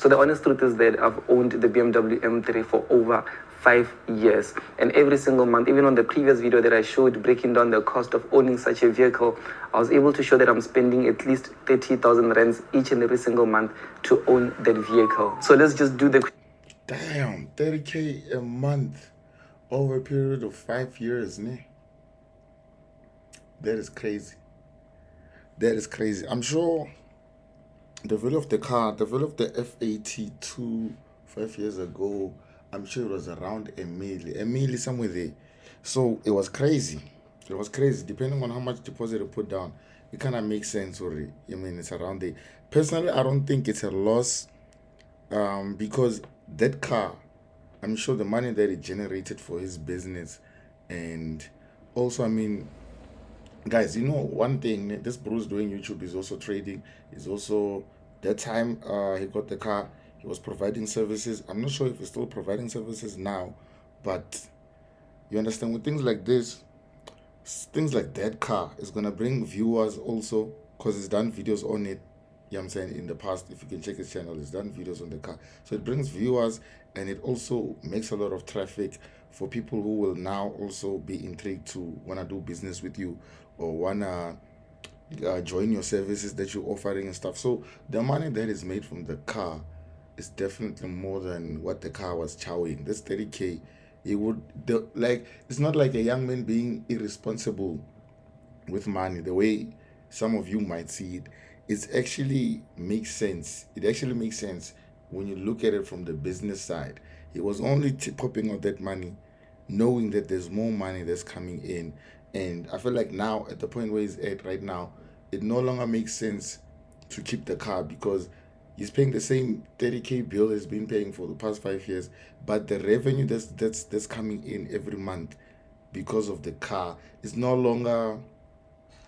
So the honest truth is that I've owned the BMW M3 for over 5 years, and every single month, even on the previous video that I showed breaking down the cost of owning such a vehicle, I was able to show that I'm spending at least 30,000 rands each and every single month to own that vehicle. So let's just do the... Damn, 30K a month over a period of 5 years, ne? That is crazy. That is crazy. I'm sure the value of the car, the value of the F82 5 years ago, I'm sure it was around a million, somewhere there. So it was crazy. It was crazy. Depending on how much deposit you put down, it kind of makes sense. Or I mean, it's around there. Personally, I don't think it's a loss, because that car, I'm sure the money that it generated for his business, and also, I mean, guys, you know one thing, this Bruce doing YouTube is also trading. Is also that time he got the car, he was providing services. I'm not sure if he's still providing services now, but you understand, with things like this, things like that car is gonna bring viewers also, because he's done videos on it. You know what I'm saying, in the past, if you can check his channel, he's done videos on the car. So it brings viewers, and it also makes a lot of traffic for people who will now also be intrigued to want to do business with you, or want to join your services that you're offering and stuff. So the money that is made from the car is definitely more than what the car was chowing. This 30K, it would, like, it's not like a young man being irresponsible with money the way some of you might see it. It actually makes sense. It actually makes sense when you look at it from the business side. He was only popping out that money knowing that there's more money that's coming in. And I feel like now, at the point where he's at right now, it no longer makes sense to keep the car, because he's paying the same 30K bill he's been paying for the past 5 years, but the revenue that's coming in every month because of the car is no longer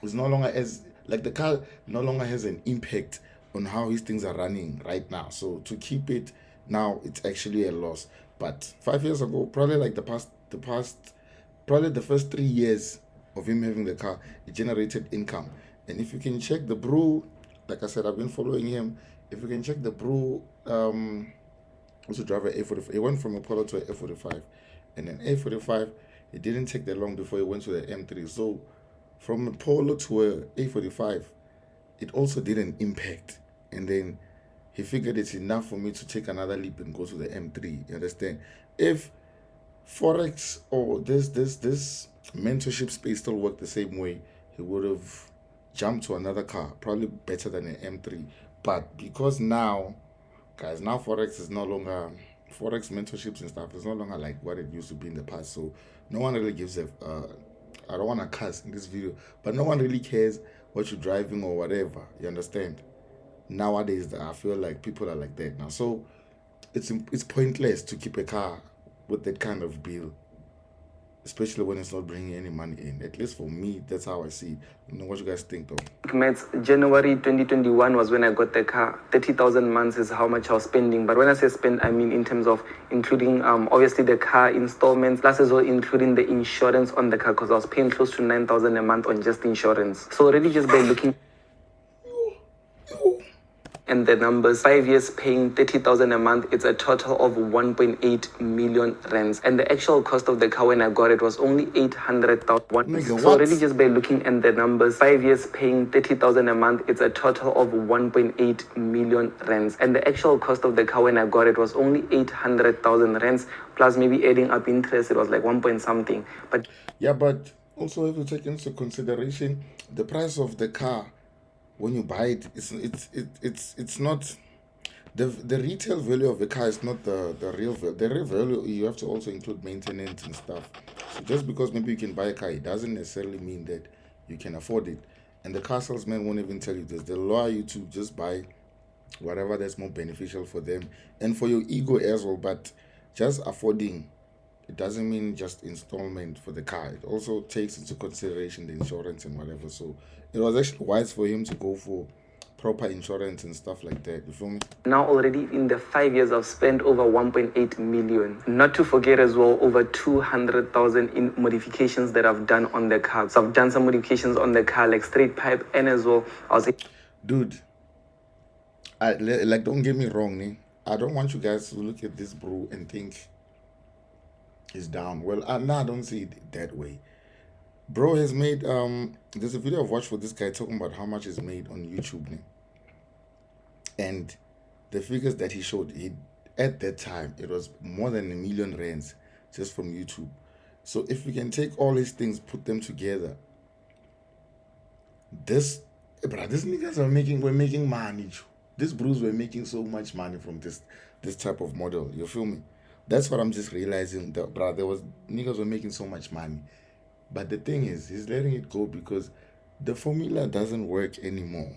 as, like, the car no longer has an impact on how his things are running right now. So to keep it now, it's actually a loss. But 5 years ago, probably like probably the first 3 years of him having the car, it generated income. And if you can check the bro, like I said, I've been following him. If you can check the bro, also drive an A45. He went from a Polo to an A45, and then A45, it didn't take that long before he went to the M3. So from a Polo to a A45, it also did an impact. And then he figured it's enough for me to take another leap and go to the M3. You understand? If Forex or this mentorship space still worked the same way, he would have jumped to another car, probably better than an M3. But because now, guys, now Forex is no longer, Forex mentorships and stuff is no longer like what it used to be in the past. So no one really gives a, I don't want to cuss in this video, but no one really cares what you're driving or whatever. You understand? Nowadays, I feel like people are like that now. So it's pointless to keep a car with that kind of bill, especially when it's not bringing any money in. At least for me, that's how I see it. You know what you guys think, though? January 2021 was when I got the car. 30,000 months is how much I was spending. But when I say spend, I mean in terms of including obviously the car installments, plus as well including the insurance on the car, because I was paying close to 9,000 a month on just insurance. So already just by looking and the numbers, 5 years paying 30,000 a month, it's a total of 1.8 million rands. And the actual cost of the car when I got it was only 800,000. So already just by looking at the numbers, 5 years paying 30,000 a month, it's a total of 1.8 million rands. And the actual cost of the car when I got it was only 800,000 rands, plus maybe adding up interest, it was like 1 point something. But yeah, but also have to take into consideration the price of the car. When you buy it, it's not the retail value of the car is not the real value. The real value, you have to also include maintenance and stuff. So just because maybe you can buy a car, it doesn't necessarily mean that you can afford it. And the car salesman won't even tell you this. They'll allow you to just buy whatever that's more beneficial for them and for your ego as well. But just affording, it doesn't mean just installment for the car. It also takes into consideration the insurance and whatever. So it was actually wise for him to go for proper insurance and stuff like that. You feel me? Now already in the 5 years, I've spent over 1.8 million. Not to forget as well, over 200,000 in modifications that I've done on the car. So I've done some modifications on the car, like straight pipe, and as well, I was... Dude, like, don't get me wrong, I don't want you guys to look at this bro and think he's down. Well, I don't see it that way. Bro has made there's a video I've watched for this guy talking about how much is made on YouTube now. And the figures that he showed, at that time it was more than R1,000,000 just from YouTube. So if we can take all these things, put them together, these niggas were making money. These bros were making so much money from this type of model. You feel me? That's what I'm just realizing. That, there was niggas were making so much money. But the thing is, he's letting it go because the formula doesn't work anymore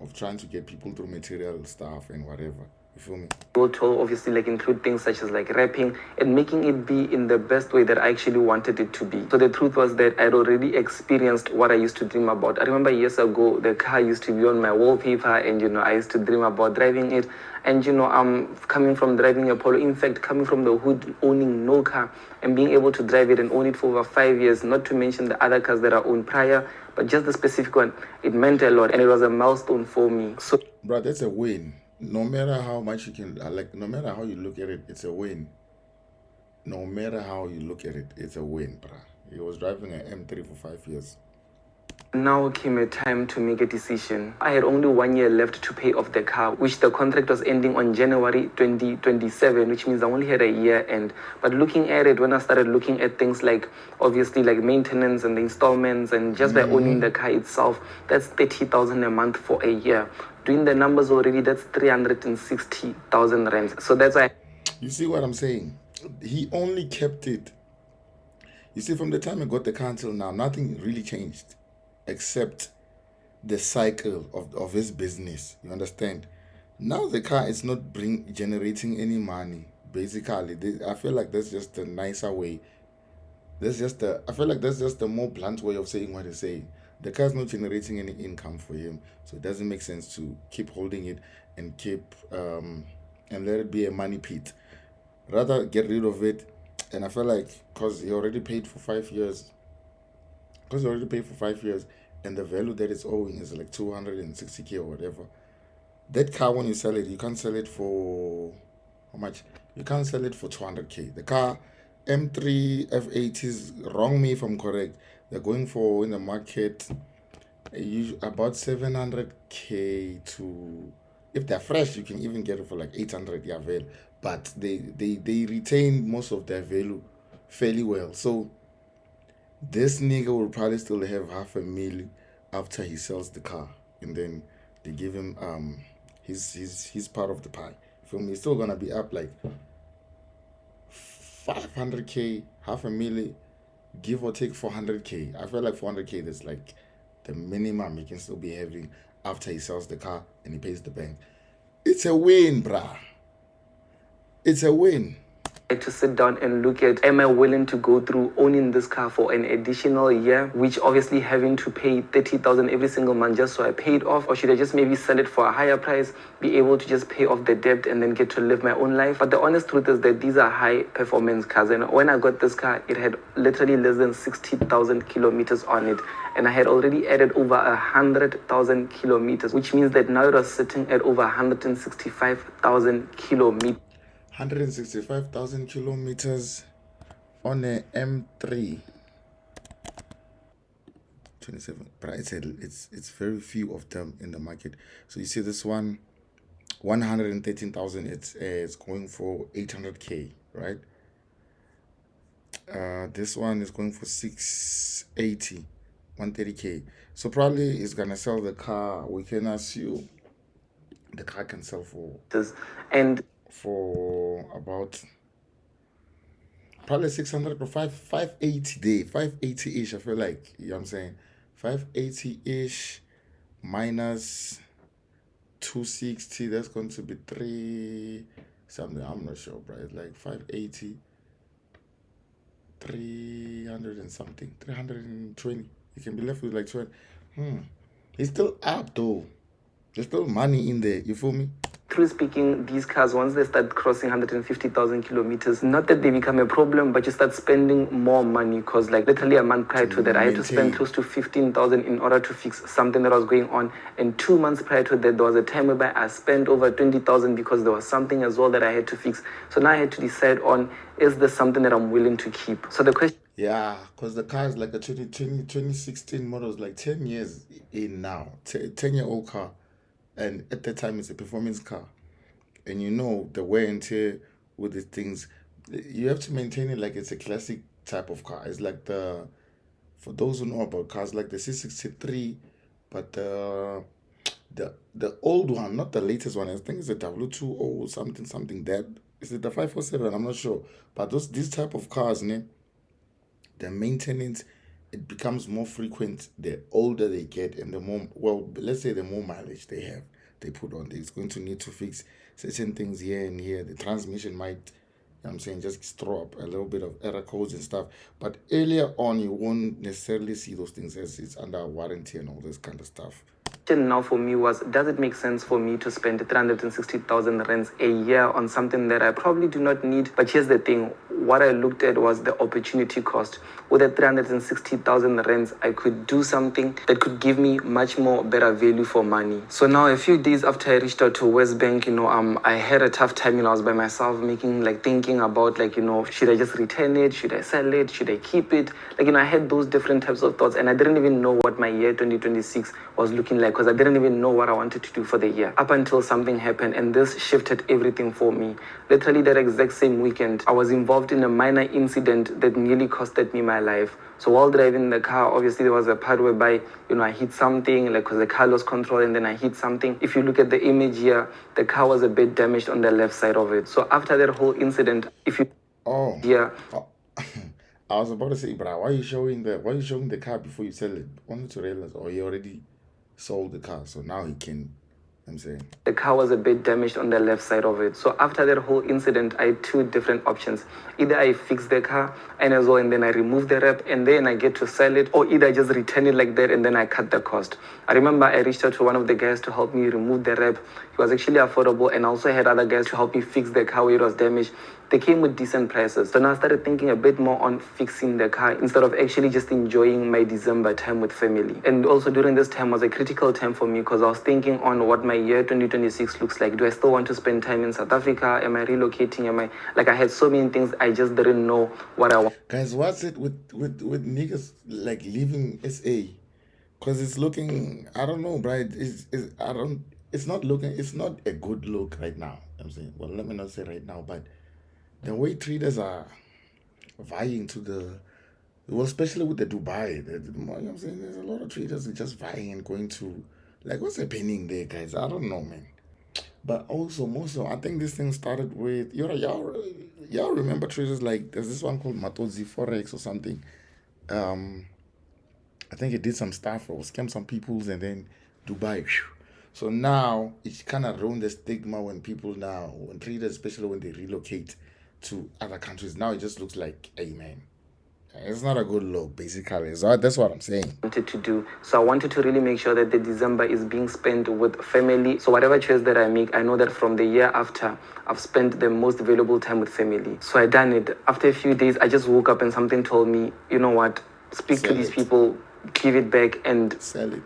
of trying to get people through material stuff and whatever. You feel me? To obviously like include things such as like rapping and making it be in the best way that I actually wanted it to be. So the truth was that I'd already experienced what I used to dream about. I remember years ago, the car used to be on my wallpaper and, I used to dream about driving it. And, I'm coming from driving a Polo, in fact, coming from the hood, owning no car and being able to drive it and own it for over 5 years, not to mention the other cars that I owned prior, but just the specific one, it meant a lot and it was a milestone for me. So, bro, that's a win. No matter how much you can, no matter how you look at it, it's a win. No matter how you look at it, it's a win, bro. He was driving an M3 for 5 years. Now came a time to make a decision. I had only 1 year left to pay off the car, which the contract was ending on January 2027, which means I only had a year end. But looking at it, when I started looking at things like, obviously, like maintenance and the installments, and just by owning the car itself, that's 30,000 a month for a year. Doing the numbers already, that's 360,000 rands. So that's why. You see what I'm saying? He only kept it. You see, from the time I got the car until now, nothing really changed except the cycle of his business. You understand? Now the car is not generating any money. Basically, I feel like that's just a nicer way. I feel like that's just a more blunt way of saying what he's saying. The car's not generating any income for him, so it doesn't make sense to keep holding it and and let it be a money pit. Rather get rid of it. And I feel like because he already paid for 5 years, and the value that it's owing is like 260K or whatever. That car, when you sell it, you can't sell it for how much? You can't sell it for 200K. The car M3 F80s, wrong me if I'm correct, they're going for in the market about 700K to, if they're fresh, you can even get it for like 800, yeah, well. But they retain most of their value fairly well. So this nigga will probably still have $500,000 after he sells the car, and then they give him his part of the pie. For me, it's still gonna be up like 500K, $500,000, give or take 400K. I feel like 400K is like the minimum he can still be having after he sells the car and he pays the bank. It's a win, bruh. It's a win. To sit down and look at, am I willing to go through owning this car for an additional year, which obviously having to pay 30,000 every single month just so I paid off, or should I just maybe sell it for a higher price, be able to just pay off the debt and then get to live my own life? But the honest truth is that these are high performance cars, and when I got this car, it had literally less than 60,000 kilometers on it, and I had already added over 100,000 kilometers, which means that now it was sitting at over 165,000 kilometers. 165,000 kilometers on a M3 27, but it's very few of them in the market. So you see this one, 113,000, it's going for 800K, right? This one is going for 680, 130K. So probably it's gonna sell the car. We can assume the car can sell for about probably 600 or 580 day, 580-ish. I feel like, you know what I'm saying, 580-ish minus 260, that's going to be 3 something. I'm not sure, bro. It's like 580, 300 and something, 320. You can be left with like 20. It's still up though. There's still money in there. You feel me? Truly speaking, these cars, once they start crossing 150,000 kilometers, not that they become a problem, but you start spending more money because, like, literally a month prior to that, I had to spend close to 15,000 in order to fix something that was going on. And 2 months prior to that, there was a time whereby I spent over 20,000 because there was something as well that I had to fix. So now I had to decide on, is this something that I'm willing to keep? So the question. Yeah, because the car is like a 2016 model, is like 10 years in now, 10-year-old car. And at that time, it's a performance car. And you know, the wear and tear with these things, you have to maintain it like it's a classic type of car. It's like for those who know about cars, like the C63, but the old one, not the latest one. I think it's a W20 something. That is it, the 547? I'm not sure. But these type of cars, the maintenance, it becomes more frequent the older they get, and the more, well, let's say the more mileage they put on. It's going to need to fix certain things here and here. The transmission might, I'm saying, just throw up a little bit of error codes and stuff. But earlier on, you won't necessarily see those things as it's under warranty and all this kind of stuff. Now for me was, does it make sense for me to spend 360,000 rands a year on something that I probably do not need? But here's the thing, what I looked at was the opportunity cost. With the 360,000 rands, I could do something that could give me much more better value for money. So now a few days after I reached out to West Bank, I had a tough time. I was by myself thinking about, should I just return it? Should I sell it? Should I keep it? I had those different types of thoughts, and I didn't even know what my year 2026 was looking like, because I didn't even know what I wanted to do for the year, up until something happened, and this shifted everything for me. Literally that exact same weekend, I was involved in a minor incident that nearly costed me my life. So while driving the car, obviously there was a part whereby, I hit something, because the car lost control, and then I hit something. If you look at the image here, the car was a bit damaged on the left side of it. So after that whole incident, if you... Oh. Yeah. Oh. I was about to say, bro, why are you showing the car before you sell it? Only to realize, he already sold the car, so now he can, I'm saying. The car was a bit damaged on the left side of it. So after that whole incident, I had two different options. Either I fix the car and then I remove the wrap and then I get to sell it, or either I just return it like that and then I cut the cost. I remember I reached out to one of the guys to help me remove the wrap. It was actually affordable, and also had other guys to help me fix the car where it was damaged. They came with decent prices. So now I started thinking a bit more on fixing the car instead of actually just enjoying my December time with family. And also during this time was a critical time for me, because I was thinking on what my year 2026 looks like. Do I still want to spend time in South Africa? Am I relocating? I had so many things, I just didn't know what I want. Guys, what's it with niggas leaving SA? Because it's looking, I don't know, bro. It's not a good look right now. I'm saying, well, let me not say right now, but the way traders are vying especially with the Dubai, I'm saying, there's a lot of traders just vying and going to, what's happening there, guys? I don't know, man. But also, I think this thing started with, y'all remember traders there's this one called Mothupi Forex or something. I think it did some stuff or scammed some peoples, and then Dubai. So now it's kind of ruined the stigma when traders, especially when they relocate to other countries, now it just looks like, hey man, it's not a good look, basically. So that's what I'm saying. Wanted to do. So I wanted to really make sure that the December is being spent with family. So whatever choice that I make, I know that from the year after, I've spent the most valuable time with family. So I done it. After a few days, I just woke up and something told me, you know what, speak to these people, give it back and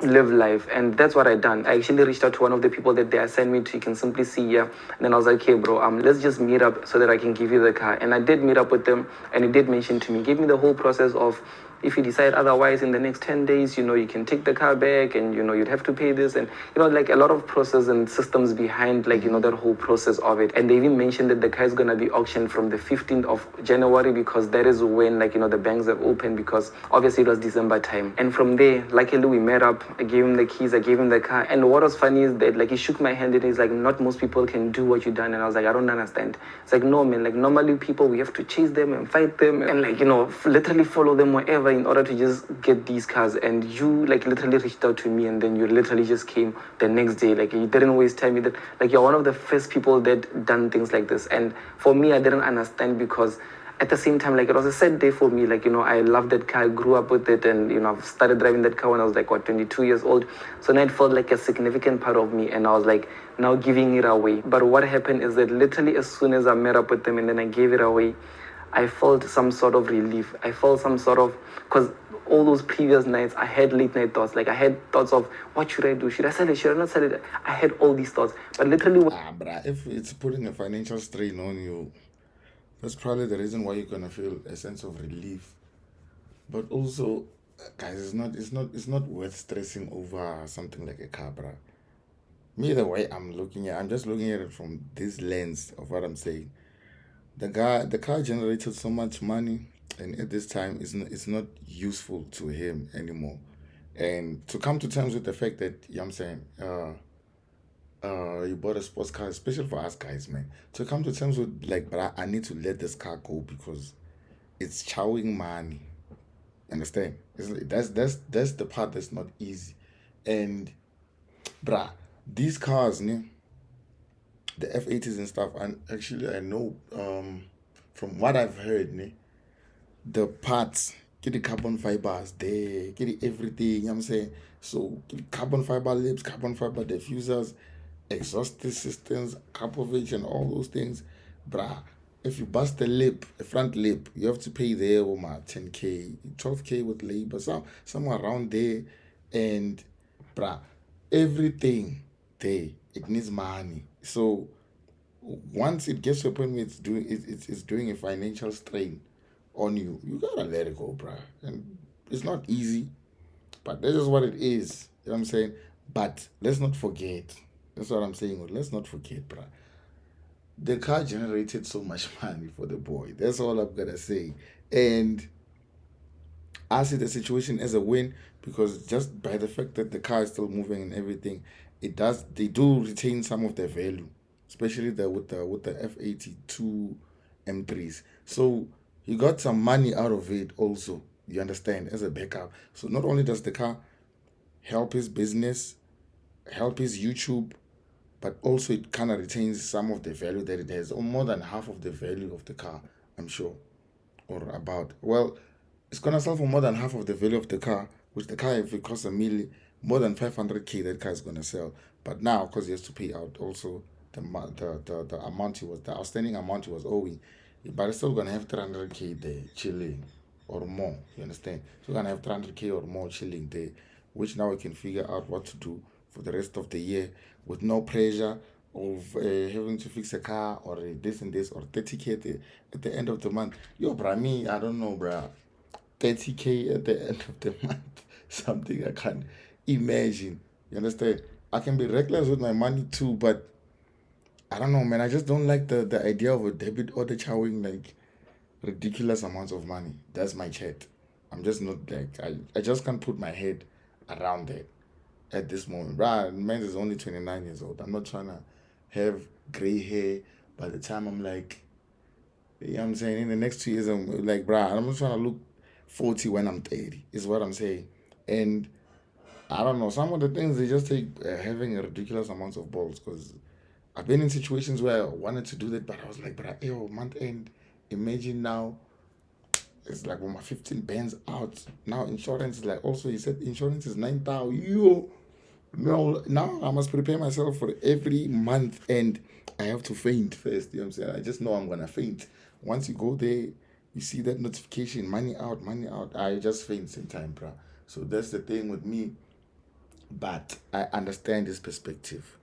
live life. And that's what I done. I actually reached out to one of the people that they assigned me to. You can simply see here. And then I was like, okay, bro, let's just meet up so that I can give you the car. And I did meet up with them, and he did mention to me, gave me the whole process of, if you decide otherwise in the next 10 days, you can take the car back, and, you'd have to pay this. And, a lot of process and systems behind, that whole process of it. And they even mentioned that the car is going to be auctioned from the 15th of January, because that is when, the banks have opened, because obviously it was December time. And from there, luckily we met up. I gave him the keys, I gave him the car. And what was funny is that, he shook my hand, and he's like, not most people can do what you done. And I was like, I don't understand. It's like, no, man, normally people, we have to chase them and fight them and, literally follow them wherever in order to just get these cars. And you literally reached out to me, and then you literally just came the next day. You didn't waste time. You're one of the first people that done things like this. And for me, I didn't understand, because at the same time, like, it was a sad day for me. Like, I loved that car, I grew up with it, and I've started driving that car when I was like, what, 22 years old. So now it felt like a significant part of me, and I was like, now giving it away. But what happened is that literally as soon as I met up with them and then I gave it away, I felt some sort of relief. I felt some sort of, because all those previous nights, I had late night thoughts. Like, I had thoughts of, what should I do? Should I sell it? Should I not sell it? I had all these thoughts. But literally, Bruh, if it's putting a financial strain on you, that's probably the reason why you're gonna feel a sense of relief. But also, guys, it's not worth stressing over something like a car, bruh. Me, the way I'm just looking at it from this lens of what I'm saying. The car generated so much money, and at this time, it's not useful to him anymore. And to come to terms with the fact that, you know what I'm saying, you bought a sports car, especially for us guys, man. To come to terms with, like, but I need to let this car go because it's chowing money. Understand? That's the part that's not easy. And bruh, these cars, ne, the F80s and stuff, and actually I know from what I've heard, ne, the parts, get the carbon fibers there, get the everything, you know what I'm saying? So get the carbon fiber lips, carbon fiber diffusers, exhaust systems, carpovage and all those things. Bruh, if you bust a lip, a front lip, you have to pay there 10K, 12K with labor, somewhere around there. And bruh, everything there, it needs money. So once it gets to a point where it's doing a financial strain on you, you gotta let it go, bruh. And it's not easy, but that's just what it is. You know what I'm saying? But let's not forget. That's what I'm saying. Let's not forget, bruh. The car generated so much money for the boy. That's all I'm gonna say. And I see the situation as a win because just by the fact that the car is still moving and everything, they do retain some of their value, especially with the F82 M3s. So he got some money out of it also. You understand, as a backup. So not only does the car help his business, help his YouTube, but also it kind of retains some of the value that it has, or more than half of the value of the car, I'm sure, or about. Well, it's gonna sell for more than half of the value of the car, which the car, if it costs a million, more than 500K, that car is gonna sell. But now, because he has to pay out also the amount the outstanding amount he was owing, but it's still gonna have 300K there chilling or more. You understand? So we're gonna have 300K or more chilling there, which now we can figure out what to do for the rest of the year with no pressure of having to fix a car or this and this or 30K at the end of the month. Yo, bruh, me, I don't know, bruh. 30K at the end of the month, something I can't imagine. You understand? I can be reckless with my money too, but I don't know, man. I just don't like the idea of a debit order chowing like ridiculous amounts of money. That's my chat. I'm just not like, I just can't put my head around that at this moment. Bruh, man is only 29 years old. I'm not trying to have gray hair by the time I'm like, you know what I'm saying? In the next 2 years, I'm like, bruh, I'm not trying to look 40 when I'm 30, is what I'm saying. And I don't know, some of the things they just take having a ridiculous amounts of balls because I've been in situations where I wanted to do that, but I was like, bruh, yo, month end, imagine now it's like when my 15 bands out. Now insurance is like, also he said insurance is 9,000. Yo, no, now I must prepare myself for every month and I have to faint first. You know what I'm saying? I just know I'm gonna faint. Once you go there, you see that notification, money out, money out. I just faint in time, bro. So that's the thing with me. But I understand this perspective.